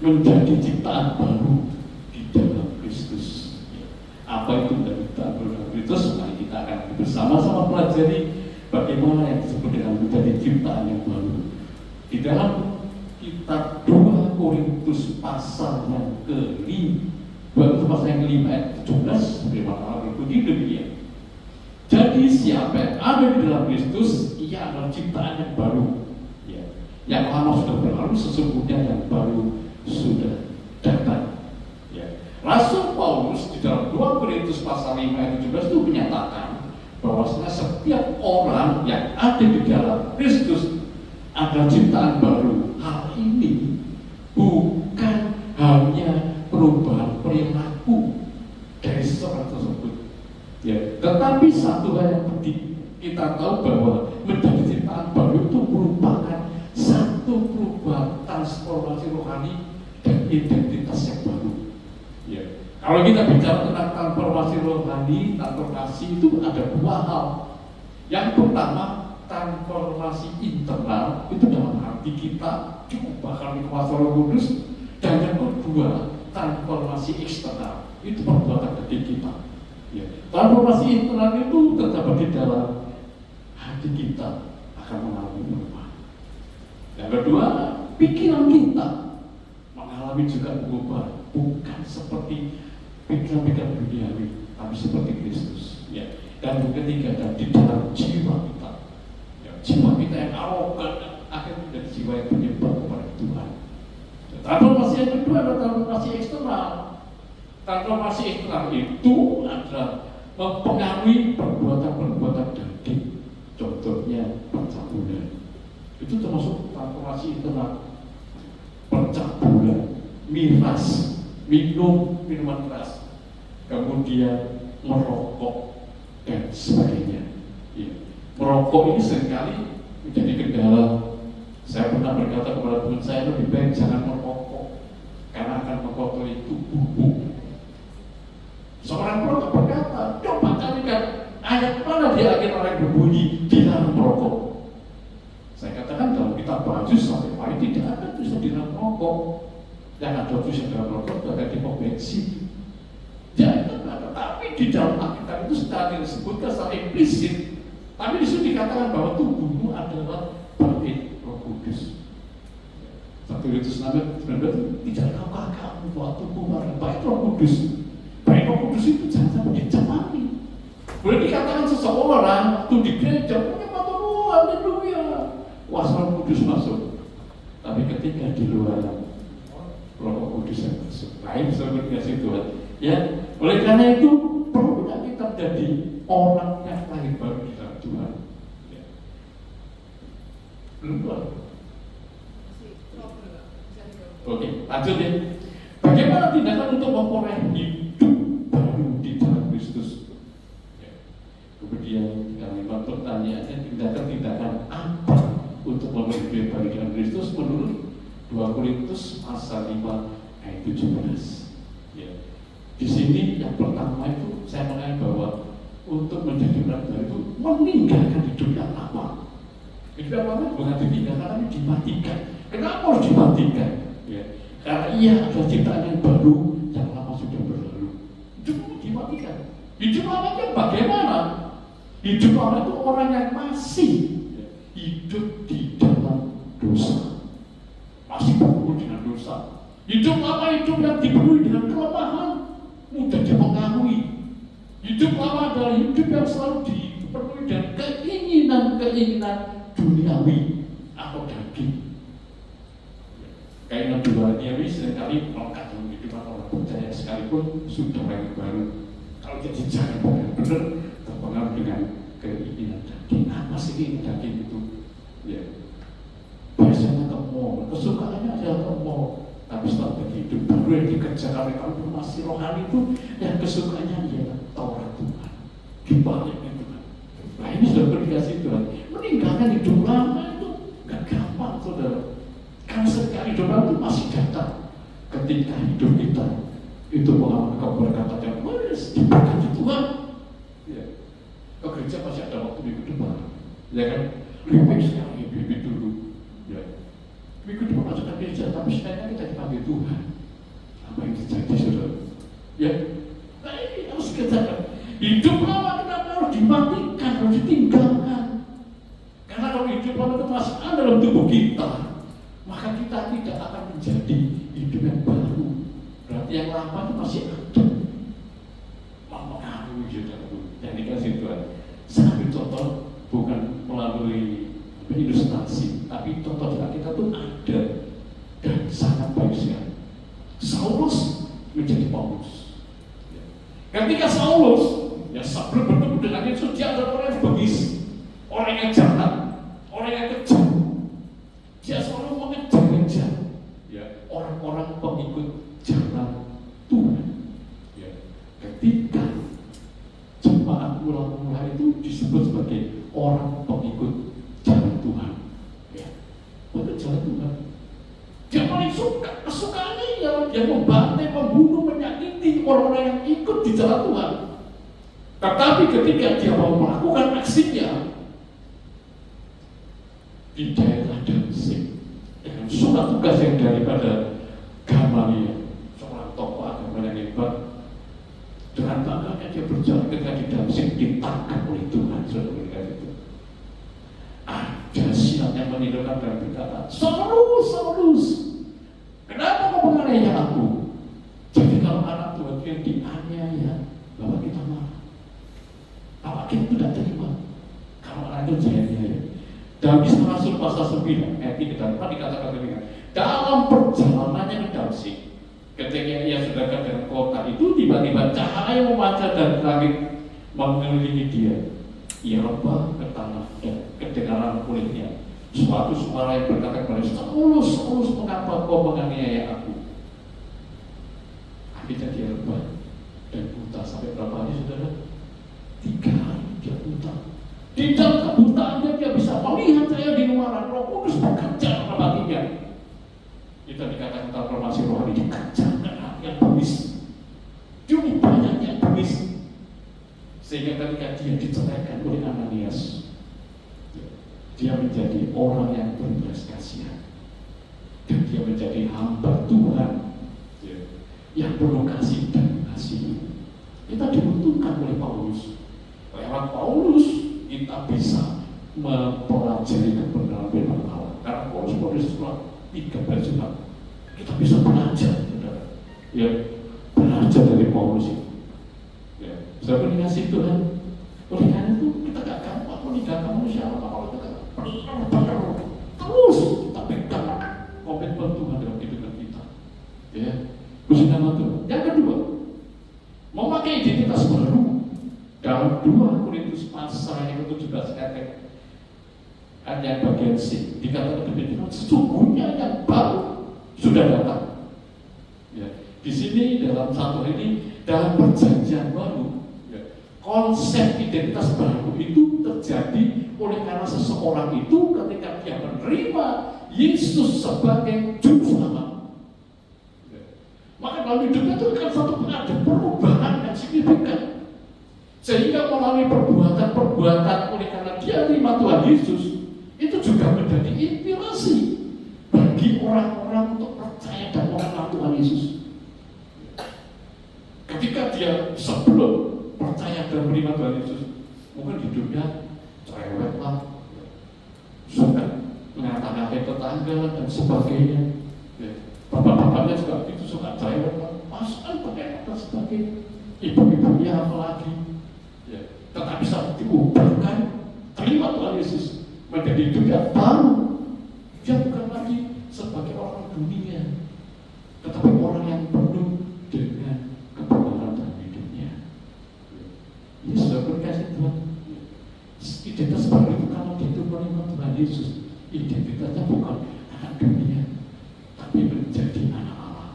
menjadi ciptaan baru di dalam Kristus. Apa itu menjadi ciptaan baru dalam Kristus? Mari kita akan bersama-sama pelajari bagaimana yang disebut dengan menjadi ciptaan yang baru. Di dalam kitab 2 Korintus pasal yang ke-5 ayat 17 firman Allah berbunyi demikian. Jadi siapa yang ada di dalam Kristus, ia adalah ciptaan yang baru. Yang lama sudah berlalu, sesungguhnya yang baru sudah datang. Rasul Paulus di dalam 2 Korintus pasal 5 ayat 17 itu menyatakan bahwasanya setiap orang yang ada di dalam Kristus adalah ciptaan baru. Hal ini bukan hanya perubahan perilaku dari seseorang tersebut, tetapi satu hal yang penting kita tahu bahwa menjadi ciptaan baru itu merupakan satu perubahan transformasi rohani dan identitas yang baru. Kalau kita bicara tentang transformasi rohani, transformasi itu ada dua hal. Yang pertama, transformasi internal itu dalam hati kita diubahkan oleh kuasa Roh Kudus, dan yang kedua, transformasi eksternal itu perbuatan hati kita. Transformasi internal itu terdapat di dalam hati kita akan mengalami perubahan. Yang kedua, pikiran kita mengalami juga perubahan, bukan seperti pikiran-pikiran duniawi, tapi seperti Kristus. Dan yang ketiga, dan di dalam jiwa kita, jiwa kita yang arogan akan menjadi jiwa yang menyembah kepada Tuhan. Transformasi yang kedua adalah transformasi eksternal. Transformasi eksternal itu adalah mempengaruhi perbuatan-perbuatan daging, contohnya pencabulan. Itu termasuk transformasi internal. Pencabulan, miras, minuman keras, kemudian merokok dan sebagainya. Merokok ini seringkali menjadi kendala. Saya pernah berkata kepada teman saya, lebih baik jangan merokok karena akan mengotori tubuhmu. Seorang perokok berkata, coba carikan ayat mana di akhir orang berbunyi dilarang merokok. Saya katakan dalam kitab Baju sampai hari tidak ada tulisan dilarang merokok. Yang ada tulisan dilarang merokok itu ada di bensin. Jadi tapi di dalam Alkitab itu secara disebutkan secara implisit. Tapi di situ dikatakan bahwa tubuhmu adalah bait Roh Kudus. 1 Korintus 19 tidak tahukah kamu bahwa tubuhmu adalah bait Roh Kudus. Bait Roh Kudus itu jangan sampai dicemari. Boleh dikatakan seseorang itu di gereja punya mata Roh, haleluya, kuasa Roh Kudus masuk. Tapi ketika di luar Roh Kudus yang masuk, lain seperti Tuhan. Oleh karena itu perlu kita menjadi orang yang lahir baru di dalam Tuhan. Belum keluar. Oke, lanjut ya. Bagaimana tindakan untuk memperoleh hidup baru di dalam Kristus? Kemudian kalimat pertanyaannya, tindakan-tindakan apa untuk memperoleh hidup baru di dalam Kristus menurut 2 Korintus pasal 5 ayat 17. Di sini yang pertama itu saya mengenai bahwa untuk menjadi orang baru itu meninggalkan hidup yang lama. Hidup yang lama bukan ditinggalkan, tapi dimatikan. Kenapa harus dimatikan? Karena ia adalah ciptaan yang baru, yang lama sudah berlalu. Hidup dimatikan. Hidup lama itu bagaimana? Hidup lama itu orang yang masih hidup di dalam dosa, masih bergumul dengan dosa. Hidup lama hidup yang dipenuhi dengan kelemahan, mudah dipengaruhi. Hidup lama adalah hidup yang selalu dipenuhi dengan keinginan-keinginan duniawi atau daging. Keinginan duniawi seringkali melekat dalam kehidupan orang percaya sekalipun sudah yang baru. Kalau jadi jangan benar-benar terpengaruh dengan keinginan daging. Apa sih keinginan daging itu? Biasanya ke mall, kesukaannya adalah ke mall. Tapi setelah hidup baru yang dikerjakan oleh transformasi rohani itu, yang kesukaannya ialah Taurat Tuhan, dibaliknya Tuhan. Nah ini sudah berdikasi Tuhan. Meninggalkan hidup lama itu gak gampang, saudara. Karena sekali hidup lama itu masih datang ketika hidup kita itu mengalami keberkatan yang manis diberkati Tuhan. Ke gereja masih ada waktu minggu depan, ya kan? Lebih baik sekarang, lebih dulu. Minggu depan masuk ke gereja, tapi sebenarnya kita dipanggil oleh Tuhan, apa yang terjadi saudara? Ya, nah ini harus kita hidup lama kenapa harus dimatikan, harus ditinggalkan? Karena kalau hidup lama itu masih ada dalam tubuh kita, maka kita tidak akan menjadi hidup yang baru. Berarti yang lama itu masih ada. Mempengaruhi saudaraku. Dan dikasih Tuhan. Saya ambil contoh bukan melalui ilustrasi, tapi contoh kita tuh ada dan sangat baik sekali. Saulus menjadi Paulus. Ketika Saulus sebelum bertemu dengan Yesus, dia adalah orang yang bengis, orang yang jahat, orang yang kejam. Dia selalu mengejar-ngejar orang-orang pengikut jalan Tuhan. Ketika jemaat mula-mula itu disebut sebagai orang pengikut jalan Tuhan. Pengikut jalan Tuhan. Dia paling suka, kesukaannya dia membantai, membunuh, menyakiti orang-orang yang ikut di jalan Tuhan. Tetapi ketika dia mau melakukan aksinya di daerah Damsyik dengan surat tugas yang daripada Gamaliel, seorang tokoh agama yang hebat, dengan bangganya dia berjalan ketika di Damsyik ditangkap oleh Tuhan. Saudara itu ada silat yang menidurkan dan berkata, Saulus, Saulus, kenapa kau menganiaya aku? Jadi kalau anak Tuhan yang dianiaya, bahwa kita marah, bahwa kita tidak terima kalau anak itu dianiaya. Dalam Kisah Rasul pasal 9 ayat 3 dan 4 dikatakan demikian. Dalam perjalanannya ke Damsyik, ketika ia sudah ke dalam kota itu, tiba-tiba cahaya memancar dari langit mengelilingi dia. Ia rebah ke tanah dan kedengaran kulitnya suatu suara yang berkata kepada Saulus, Saulus, mengapa kau menganiaya aku? Akhirnya dia rebah dan buta. Sampai berapa hari saudara? 3 hari dia buta. Di dalam kebutaannya dia bisa melihat saya di luaran. Roh Kudus bekerja dalam hatinya. Itu dikatakan transformasi rohani, dikerjakan hati yang bengis. Dia banyak yang bengis. Sehingga ketika dia diceraikan oleh Ananias, dia menjadi orang yang berbelas kasihan. Dan dia menjadi hamba Tuhan yang penuh kasih dan kasih. Kita dibutuhkan oleh Paulus. Lewat Paulus kita bisa mempelajari kebenaran firman Allah. Karena Paulus surat 13 surat kita bisa belajar, saudara. Belajar dari Paulus itu. Saya kasih Tuhan. Oleh karena itu kita gak gampang meninggalkan manusia. Kalau kita terus kita pegang komitmen Tuhan dalam kehidupan kita. Puji nama Tuhan. Yang kedua, memakai identitas baru. Dalam 2 Korintus pasal yang ke-17 ayat bagian C dikatakan demikian, sesungguhnya yang baru sudah datang. Di sini dalam satu ini, dalam perjanjian baru, konsep identitas baru itu terjadi oleh karena seseorang itu ketika dia menerima Yesus sebagai juru selamat, maka dalam hidupnya itu kan satu ada perubahan yang signifikan. Sehingga melalui perbuatan-perbuatan oleh karena dia terima Tuhan Yesus, itu juga menjadi inspirasi bagi orang-orang untuk percaya dan mengenal Tuhan Yesus. Ketika dia sebelum percaya dan menerima Tuhan Yesus, mungkin hidupnya cerewet lah, suka mengata-ngatai tetangga dan sebagainya. Bapak-bapaknya juga itu suka cerewet lah, pasal pakai dan sebagainya. Ibu-ibunya apalagi. Tetapi saat diubahkan, terima Tuhan Yesus, menjadi hidup yang baru. Dia bukan lagi sebagai orang dunia, tetapi orang yang penuh dengan kebenaran dalam hidupnya. Ini sudah berkasih Tuhan. Identitas baru itu kalau dia itu menerima Tuhan Yesus, identitasnya bukan anak dunia, tapi menjadi anak Allah.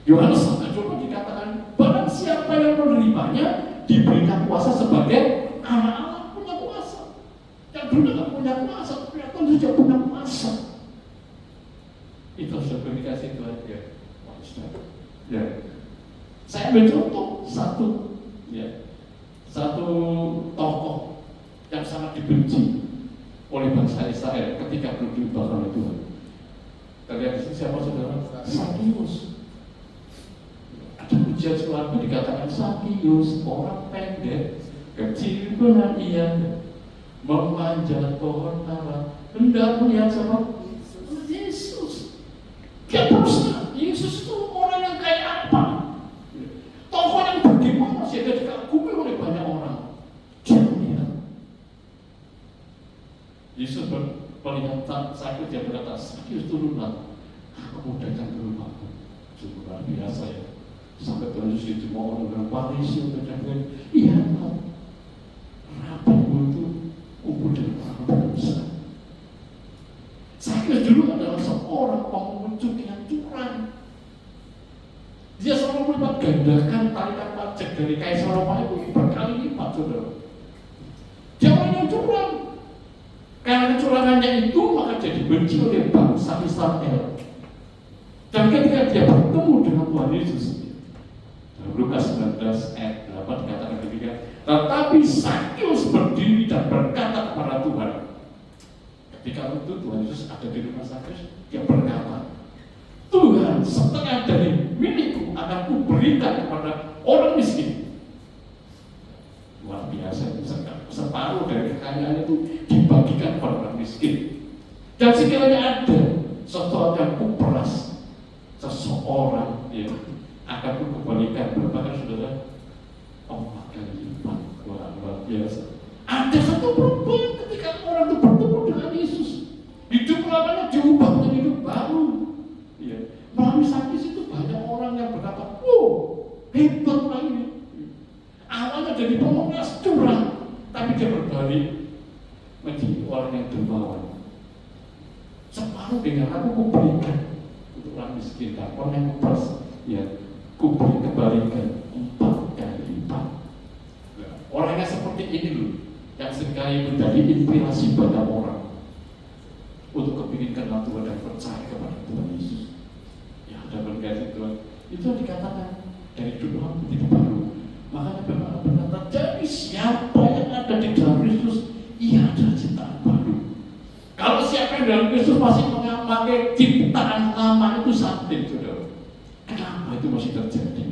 Yohanes 1:20 dikatakan, barang siapa yang menerimanya diberikan kuasa sebagai anak Allah, punya kuasa. Yang dulu tidak punya kuasa, ternyata sudah punya kuasa. Itu sudah dikasih Tuhan ya. Saya ambil contoh satu tokoh yang sangat dibenci oleh bangsa Israel ketika belum diubahkan oleh Tuhan. Kalian di sini siapa saudara? Sakius. Ada pujian suaraku dikatakan Sakius, orang pendek, kecil pengertian, memanjat pohon ara, hendak melihat siapa? Yesus. Dia berusaha. Yesus itu orang yang kayak apa? Tokoh yang bagaimana sehingga dikagumi oleh banyak orang. Dia melihat. Yesus melihat Sakius, dia berkata, Sakius turunlah, aku mau datang ke rumahku. Sungguh luar biasa ya. Sampai terus diterima orang Farisi untuk datang. Iya, rapimu itu kumpul dengan orang berdosa. Sakius dulu adalah seorang pengunjung yang curang. Dia selalu melipat gandakan tarikan pajak dari Kaisar Roma itu berkali lipat, saudara. Dia orang yang curang. Karena kecurangannya itu maka dia dibenci oleh bangsa Israel. Dan ketika dia bertemu dengan Tuhan Yesus, dalam Lukas 19 ayat 8 dikatakan demikian, tetapi Sakius berdiri dan berkata kepada Tuhan. Ketika itu Tuhan Yesus ada di rumah Sakius, dia berkata, Tuhan, setengah dari milikku akan kuberikan kepada orang miskin. Luar biasa itu, separuh dari kekayaan itu dibagikan kepada orang miskin. Dan sekiranya ada sesuatu yang kuperas seseorang, ya, akan kukembalikan berapa kan saudara? 4 kali lipat. Luar biasa. Ada satu perempuan ketika orang itu bertemu dengan Yesus, hidup lamanya diubah menjadi hidup baru. Ya. Melalui Sakius itu banyak orang yang berkata, wow, hebat orang ini. Awalnya jadi pengomong curang, tapi dia berbalik menjadi orang yang dermawan. Separuh dengan aku kuberikan untuk orang miskin dan orang yang kuperas, ya, kuberi kembalikan 4 kali lipat. Orang yang seperti ini loh, yang seringkali menjadi inspirasi banyak orang untuk kepingin kenal Tuhan dan percaya kepada Tuhan Yesus. Ya, ada berkati Tuhan. Itu yang dikatakan dari doa menjadi baru. Makanya Bapak berkata, jadi siapa yang ada di dalam Kristus, ia adalah ciptaan baru. Kalau siapa yang dalam Kristus masih memakai ciptaan lama itu something, saudara. Kenapa itu masih terjadi?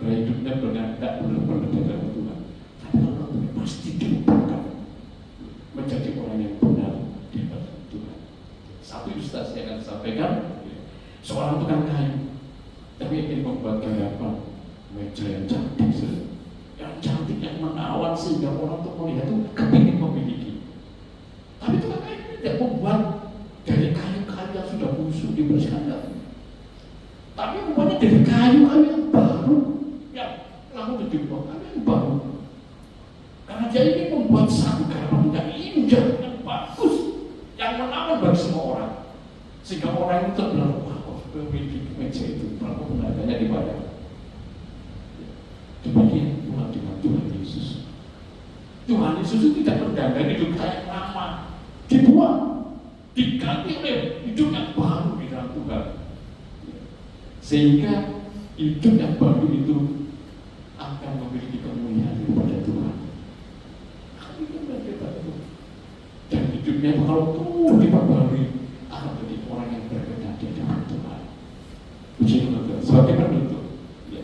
Hidupnya tidak benar-benar dari Tuhan. Tapi kalau Tuhan pasti diubahkan menjadi orang yang benar di hadapan Tuhan. Satu ilustrasi yang akan disampaikan, seorang tukang kayu, tapi ingin membuat garapan meja yang cantik, yang menawan sehingga orang untuk melihat itu kepingin memiliki. Tapi tukang kayu tidak membuat dari kayu-kayu yang sudah busuk dibersihkan, tapi membuatnya dari kayu-kayu yang baru, yang lalu dibuat kayu yang baru. Karena dia ingin membuat satu garapan yang indah, yang bagus, yang menawan bagi semua orang, sehingga orang itu terbilang, wah, memiliki meja itu, berapa harganya dibayar. Demikian pula dengan Tuhan Yesus. Tuhan Yesus itu tidak mendandani hidup yang lama, dibuang, diganti oleh hidup yang baru di dalam Tuhan. Sehingga hidup yang baru itu akan memiliki kemuliaan kepada Tuhan. Dan hidupnya kalau terus diperbarui akan menjadi orang yang berkenan di hadapan Tuhan. Puji Tuhan. Sebagai penutup, ya.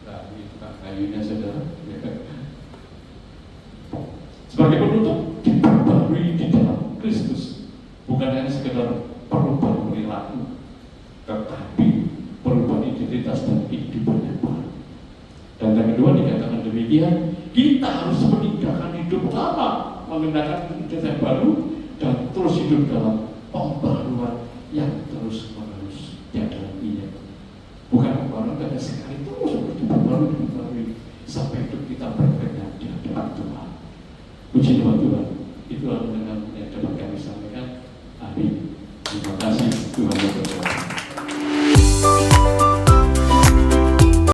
Nah, ini tukang kayunya saudara. Sebagai penutup, diperbarui di dalam Kristus, bukan hanya sekedar perubahan perilaku, tetapi perubahan identitas dan kehidupan yang baru. Dan yang kedua dikatakan demikian, kita harus meninggalkan hidup lama, mengenakan hidup yang baru, dan terus hidup dalam pembaruan yang terus menerus tiada hentinya. Bukan pembaruan karena sekali terus diperbarui sampai hidup kita berkenan di hadapan Tuhan. Puji Tuhan.